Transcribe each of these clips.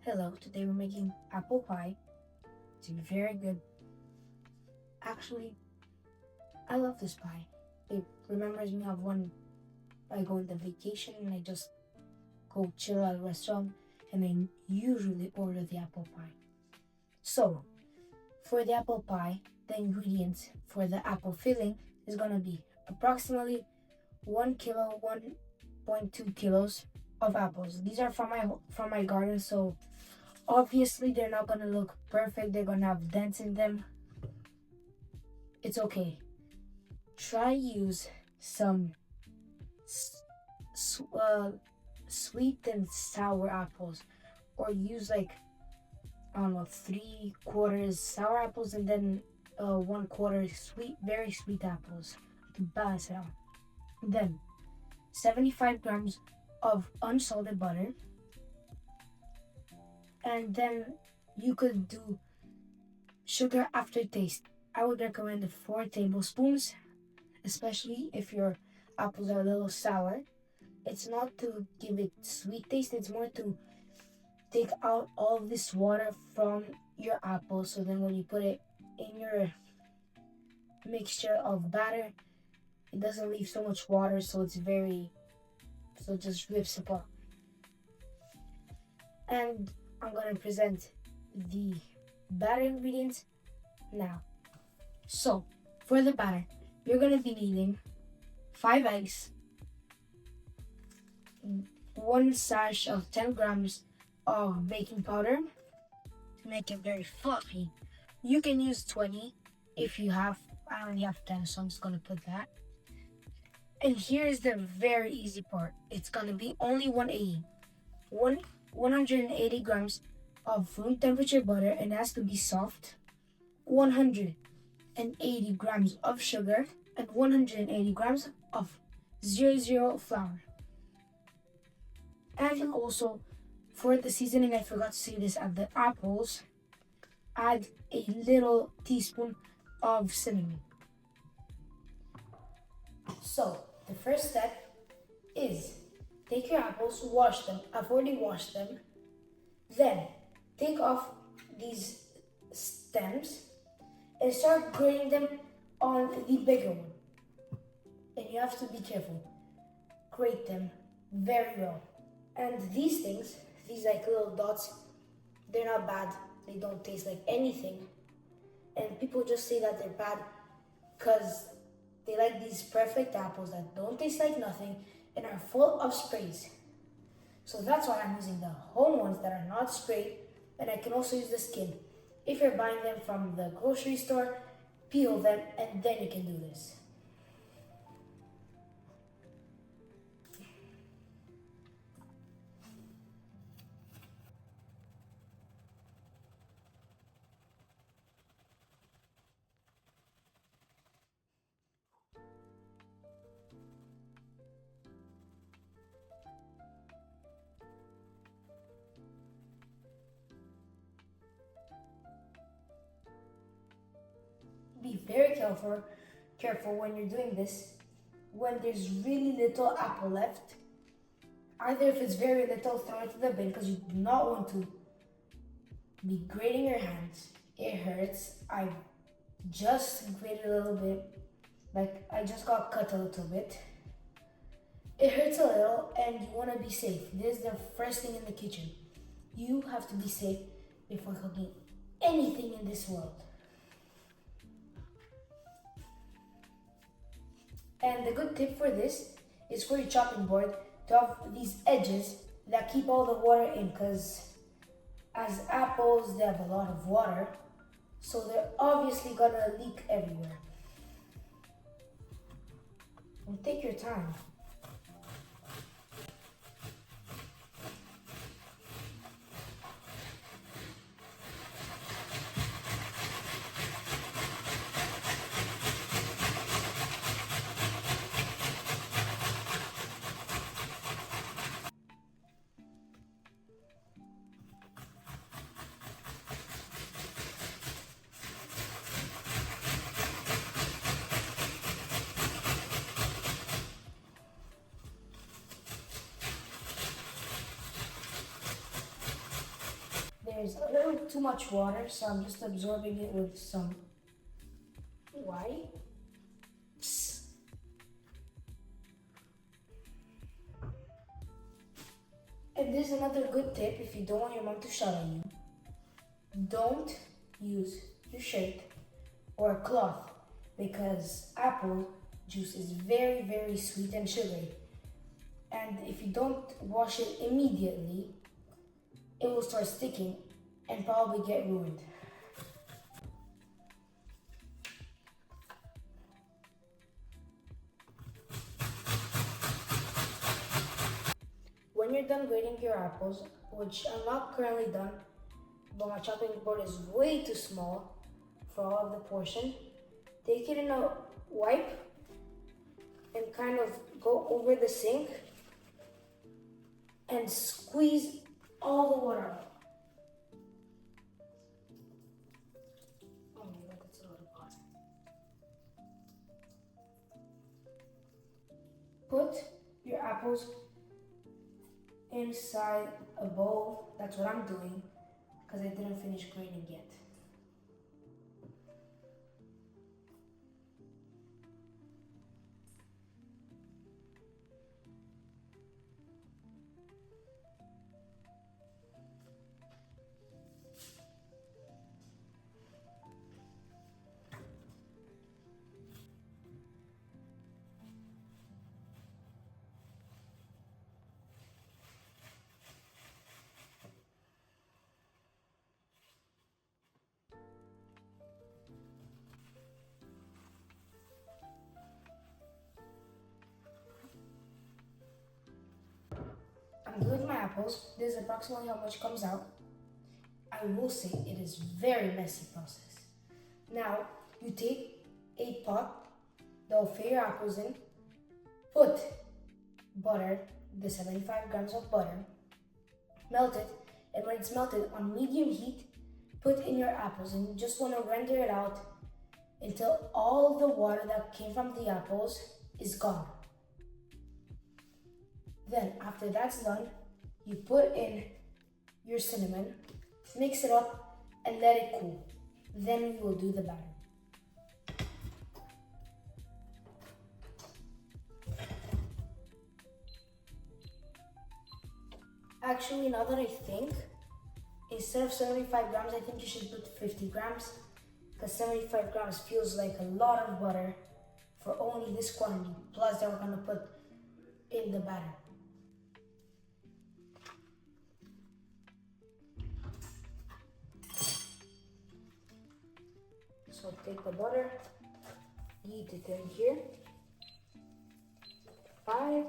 Hello, today we're making apple pie. It's very good. Actually, I love this pie. It remembers me of when I go on the vacation and I just go chill at a restaurant and I usually order the apple pie. So, for the apple pie, the ingredients for the apple filling is gonna be approximately 1 kilo, 1.2 kilos of apples. These are from my garden, so obviously they're not gonna look perfect. They're gonna have dents in them. It's okay. Try use some sweet and sour apples, or use like I don't know 3/4 sour apples and then 1/4 sweet, very sweet apples to balance it out. Then 75 grams of unsalted butter, and then you could do sugar after taste. I would recommend 4 tablespoons, especially if your apples are a little sour. It's not to give it sweet taste, it's more to take out all of this water from your apple, so then when you put it in your mixture of batter, it doesn't leave so much water, so it just rips apart. And I'm gonna present the batter ingredients now. So, for the batter, you're gonna be needing 5 eggs, 1 sash of 10 grams of baking powder to make it very fluffy. You can use 20 if you have. I only have 10, so I'm just gonna put that. And here's the very easy part. It's gonna be only 180 grams of room temperature butter, and it has to be soft. 180 grams of sugar and 180 grams of 00 flour. And also, for the seasoning, I forgot to say this, at the apples, add a little teaspoon of cinnamon. So, the first step is take your apples, wash them. I've already washed them. Then, take off these stems and start grating them on the bigger one. And you have to be careful. Grate them very well. And these things, these like little dots, they're not bad. They don't taste like anything. And people just say that they're bad because they like these perfect apples that don't taste like nothing and are full of sprays. So that's why I'm using the whole ones that are not sprayed, and I can also use the skin. If you're buying them from the grocery store, peel them and then you can do this. Be very careful when you're doing this. When there's really little apple left, either if it's very little, throw it to the bin because you do not want to be grating your hands. It hurts. I just grated a little bit, like I just got cut a little bit. It hurts a little and you want to be safe. This is the first thing in the kitchen. You have to be safe before cooking anything in this world. And the good tip for this is for your chopping board to have these edges that keep all the water in, because as apples, they have a lot of water, so they're obviously gonna leak everywhere. And take your time. put too much water, so I'm just absorbing it with some wipes. And there's another good tip if you don't want your mom to shout at you. Don't use your shirt or a cloth because apple juice is very, very sweet and sugary. And if you don't wash it immediately, it will start sticking and probably get ruined. When you're done grating your apples, which I'm not currently done, but my chopping board is way too small for all of the portion, take it in a wipe and kind of go over the sink and squeeze all the water out. Oh my god, that's a lot of water. Put your apples inside a bowl. That's what I'm doing because I didn't finish grating yet. I'm good with my apples. This is approximately how much comes out. I will say it is very messy process. Now, you take a pot that will fit your apples in, put butter, the 75 grams of butter, melt it, and when it's melted on medium heat, put in your apples and you just want to render it out until all the water that came from the apples is gone. Then after that's done, you put in your cinnamon, mix it up and let it cool. Then we will do the batter. Actually, now that I think, instead of 75 grams, I think you should put 50 grams because 75 grams feels like a lot of butter for only this quantity, plus that we're gonna put in the batter. So take the butter, heat it in here, 5.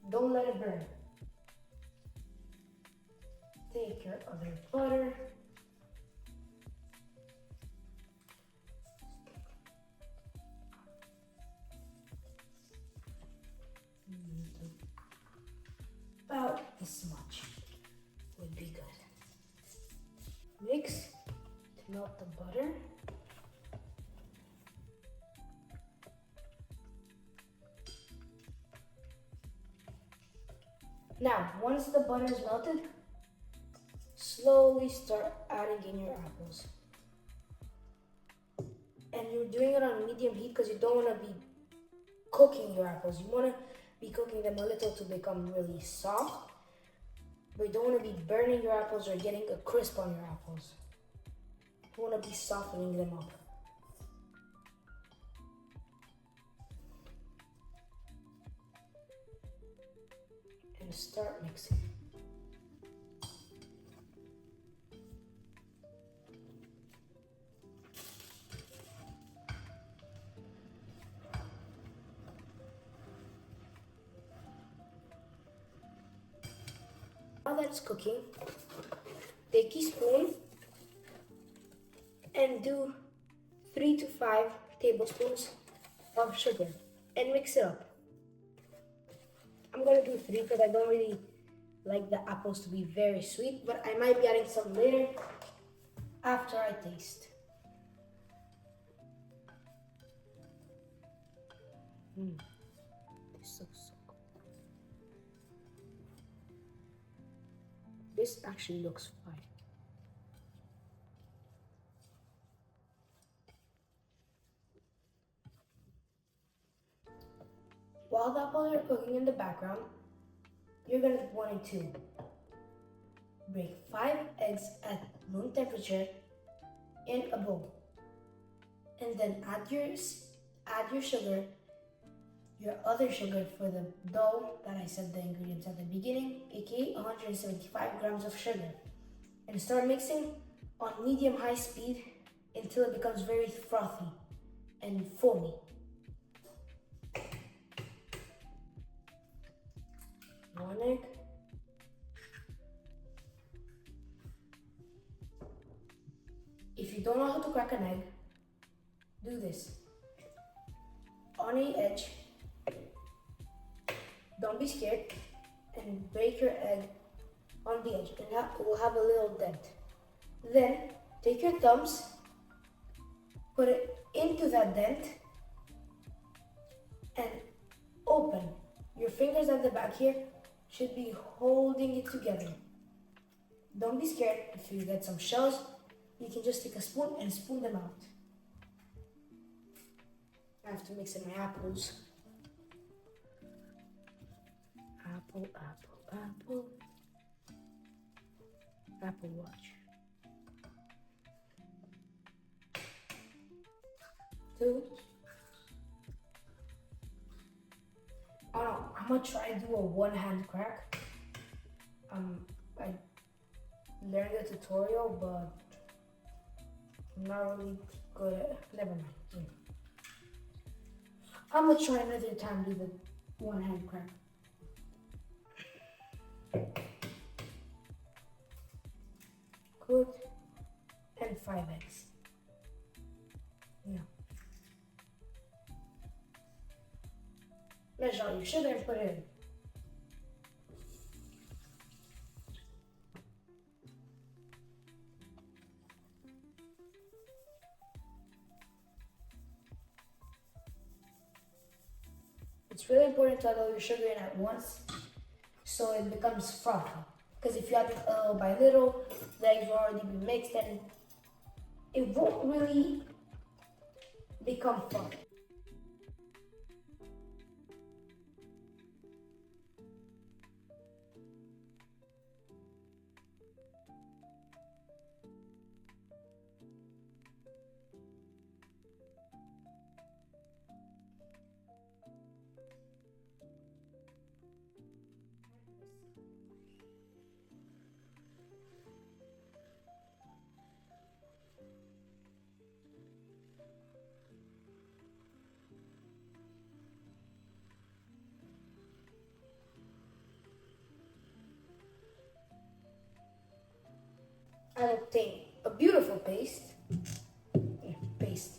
Don't let it burn. Take your other butter. About this much would be good. Mix to melt the butter. Now, once the butter is melted, slowly start adding in your apples. And you're doing it on medium heat because you don't want to be cooking your apples. You want to be cooking them a little to become really soft, but you don't want to be burning your apples or getting a crisp on your apples. You want to be softening them up. And start mixing. Now that it's cooking, take a spoon and do 3 to 5 tablespoons of sugar and mix it up. I'm gonna do 3 because I don't really like the apples to be very sweet, but I might be adding some later after I taste. This looks so good. This actually looks fine. While the apples are cooking in the background, you're going to want to break 5 eggs at room temperature in a bowl. And then add your sugar, your other sugar for the dough that I said the ingredients at the beginning, aka 175 grams of sugar. And start mixing on medium-high speed until it becomes very frothy and foamy. One egg. If you don't know how to crack an egg, do this. On the edge, don't be scared, and break your egg on the edge, and it will have a little dent. Then take your thumbs, put it into that dent, and open. Your fingers at the back here should be holding it together. Don't be scared. If you get some shells, you can just take a spoon and spoon them out. I have to mix in my apples. Apple, apple, apple. Apple Watch. 2. Oh no, I'm gonna try to do a one-hand crack. I learned the tutorial, but I'm not really good at it. Never mind. I'm gonna try another time to do the one-hand crack. Good. And 5 eggs. Yeah. Measure all your sugar and put it in. It's really important to add all your sugar in at once so it becomes frothy. Because if you add it little by little, the eggs will already be mixed and it won't really become frothy. And obtain a beautiful paste. Yeah, paste.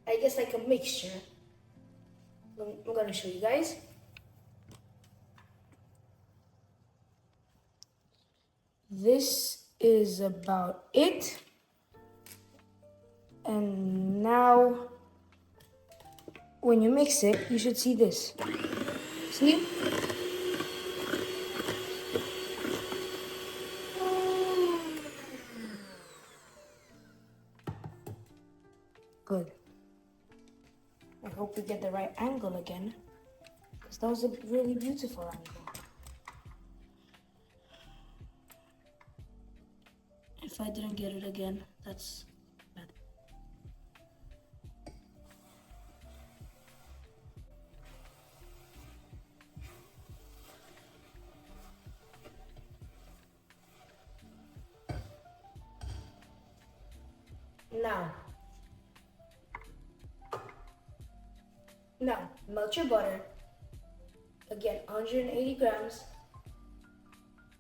I guess like a mixture. I'm gonna show you guys. This is about it. And now, when you mix it, you should see this. See? Good. I hope we get the right angle again, because that was a really beautiful angle. If I didn't get it again, that's bad. Now, melt your butter. Again, 180 grams.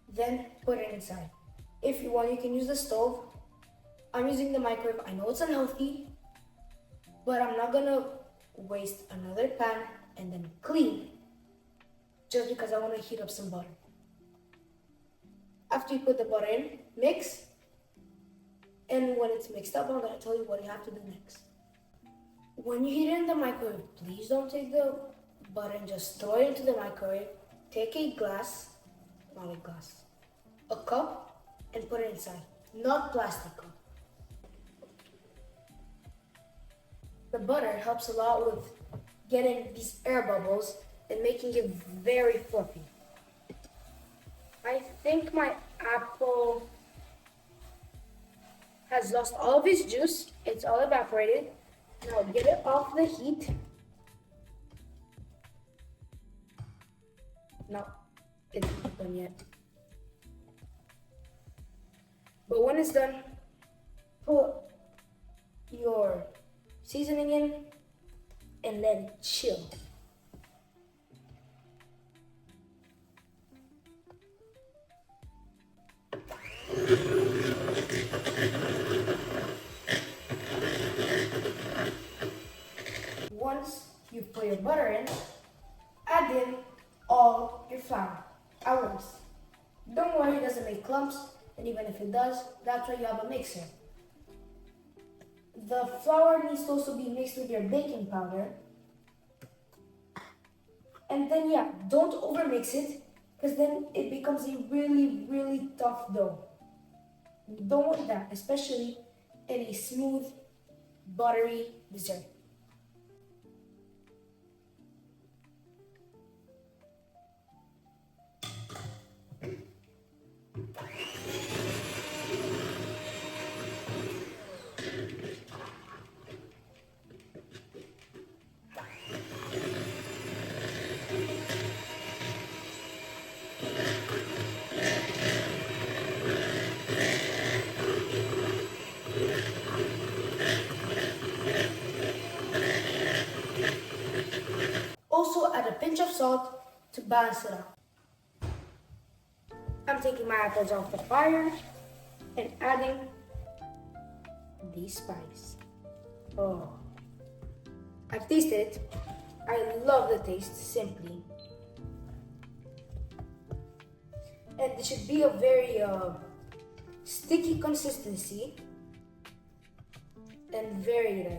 Then put it inside. If you want, you can use the stove. I'm using the microwave. I know it's unhealthy, but I'm not gonna waste another pan and then clean just because I want to heat up some butter. After you put the butter in, mix. And when it's mixed up, I'm gonna tell you what you have to do next. When you heat it in the microwave, please don't take the butter and just throw it into the microwave. Take a glass, not a glass, a cup and put it inside, not plastic cup. The butter helps a lot with getting these air bubbles and making it very fluffy. I think my apple has lost all of its juice. It's all evaporated. Now get it off the heat. No, it's not done yet. But when it's done, put your seasoning in and let it chill. Once you put your butter in, add in all your flour at once. Don't worry, it doesn't make clumps, and even if it does, that's why you have a mixer. The flour needs to also be mixed with your baking powder. And then don't overmix it, because then it becomes a really, really tough dough. You don't want that, especially in a smooth, buttery dessert. Also add a pinch of salt to balance it out. I'm taking my apples off the fire and adding the spice. Oh, I've tasted it. I love the taste, simply. And it should be a very sticky consistency and very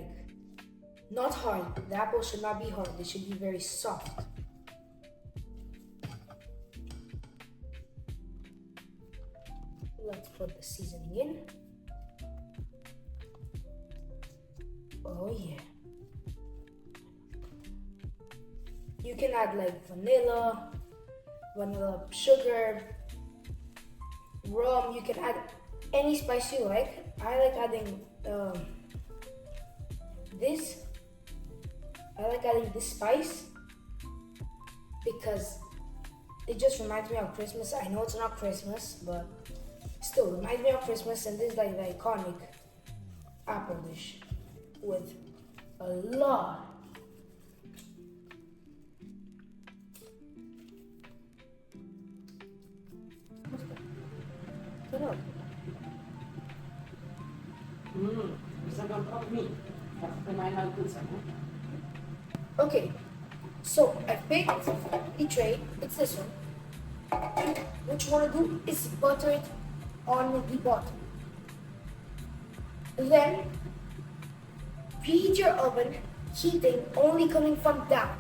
not hard. The apple should not be hard. They should be very soft. Let's put the seasoning in. Oh yeah. You can add vanilla sugar, rum. You can add any spice you like. I like adding this. I like adding this spice because it just reminds me of Christmas. I know it's not Christmas, but still reminds me of Christmas, and this is the iconic apple dish with a lot. Okay, so I picked a tray. It's this one. What you want to do is butter it on the bottom. Then preheat your oven, heating only coming from down.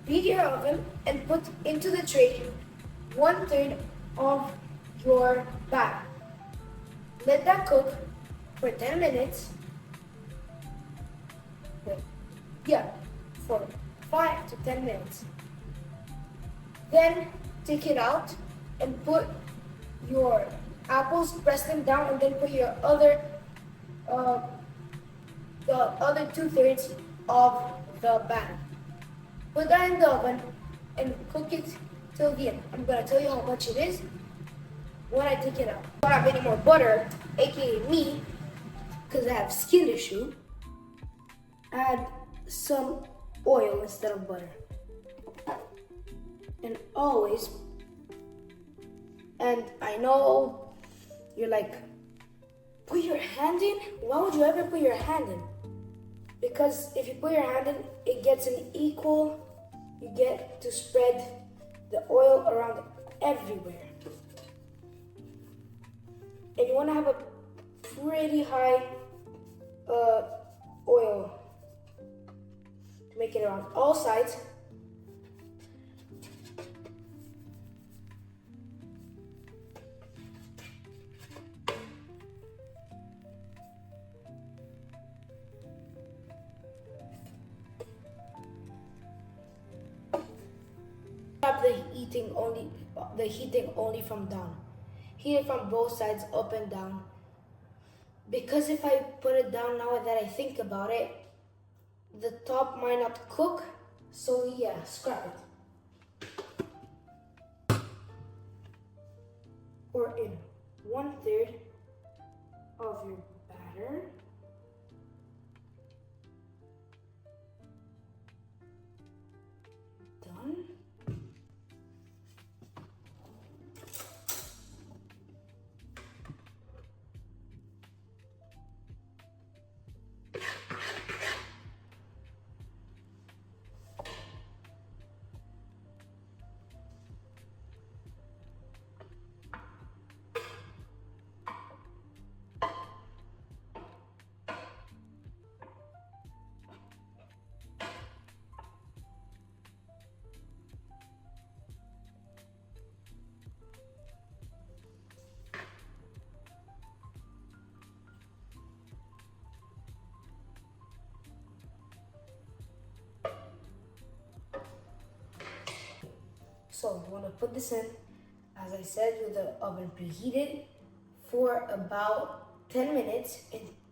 Preheat your oven and put into the tray 1/3 of your batter. Let that cook for 10 minutes. For 5 to 10 minutes. Then take it out and put your apples, press them down, and then put your the other 2/3 of the batter. Put that in the oven and cook it till the end. I'm gonna tell you how much it is when I take it out. I don't have any more butter, aka me, because I have skin issue. Add some oil instead of butter. And always, and I know you're like, put your hand in? Why would you ever put your hand in? Because if you put your hand in, it gets an equal, you get to spread the oil around everywhere. And you want to have a pretty high oil to make it around all sides. the heating only from down. Heat it from both sides, up and down. Because if I put it down now that I think about it, the top might not cook. So yeah, scrap it. Or in 1/3 of your batter. Done. So you want to put this in, as I said, with the oven preheated for about 10 minutes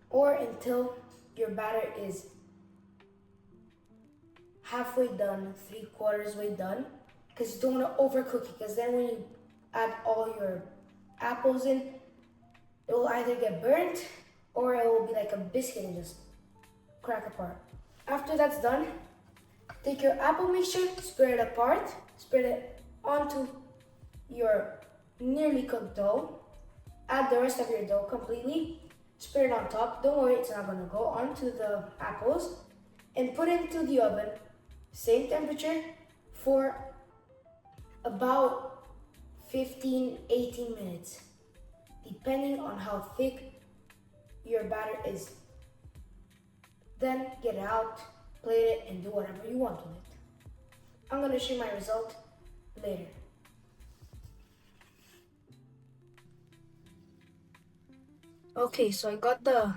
or until your batter is halfway done, 3/4 way done, because you don't want to overcook it, because then when you add all your apples in, it will either get burnt or it will be like a biscuit and just crack apart. After that's done, take your apple mixture, spread it apart, spread it onto your nearly cooked dough. Add the rest of your dough completely, spread it on top. Don't worry, it's not gonna go onto the apples. And put it into the oven, same temperature, for about 15-18 minutes, depending on how thick your batter is. Then get it out, plate it, and do whatever you want with it. I'm gonna show you my result later. Okay, so I got the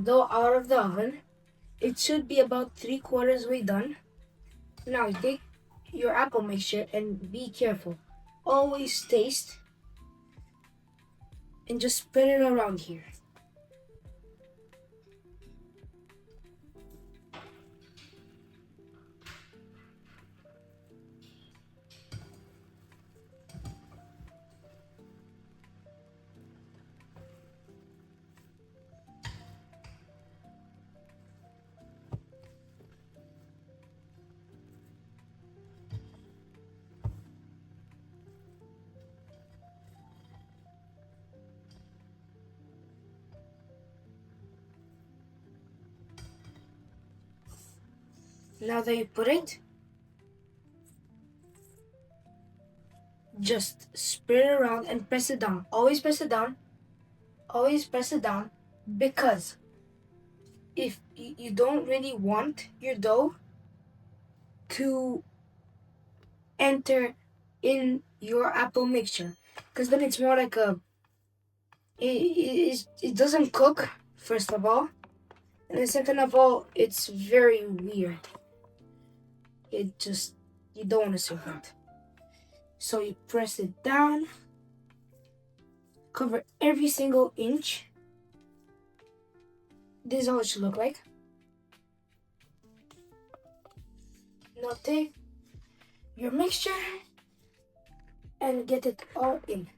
dough out of the oven. It should be about 3/4 way done. Now you take your apple mixture and be careful. Always taste and just spread it around here. Now that you put it, just spread it around and press it down. Always press it down. Always press it down, because if you don't really want your dough to enter in your apple mixture, because then it's more like it doesn't cook, first of all, and then second of all, it's very weird. You don't want to serve it. So you press it down, cover every single inch. This is how it should look like. Now take your mixture and get it all in.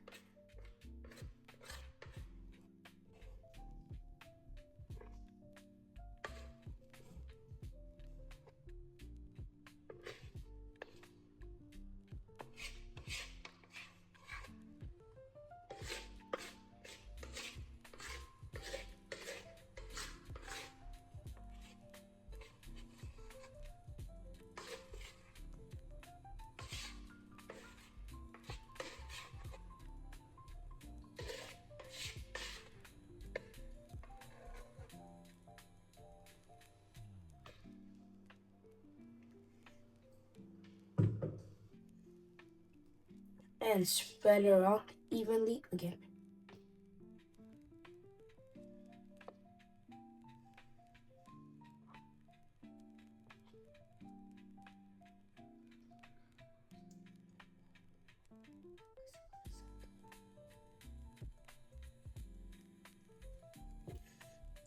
And spread it around evenly again.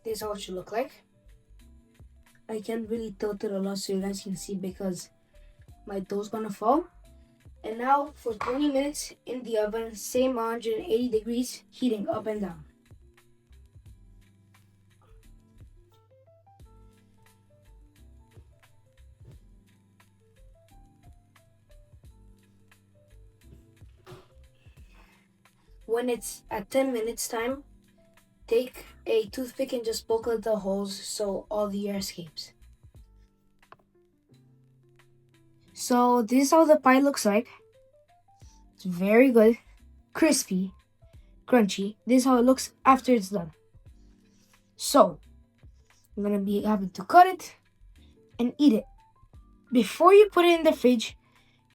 This is how it should look like. I can't really tilt it a lot so you guys can see because my dough's gonna fall. And now for 20 minutes in the oven, same 180 degrees, heating up and down. When it's at 10 minutes time, take a toothpick and just poke at the holes so all the air escapes. So this is how the pie looks like. It's very good, crispy, crunchy. This is how it looks after it's done. So I'm gonna be happy to cut it and eat it. Before you put it in the fridge,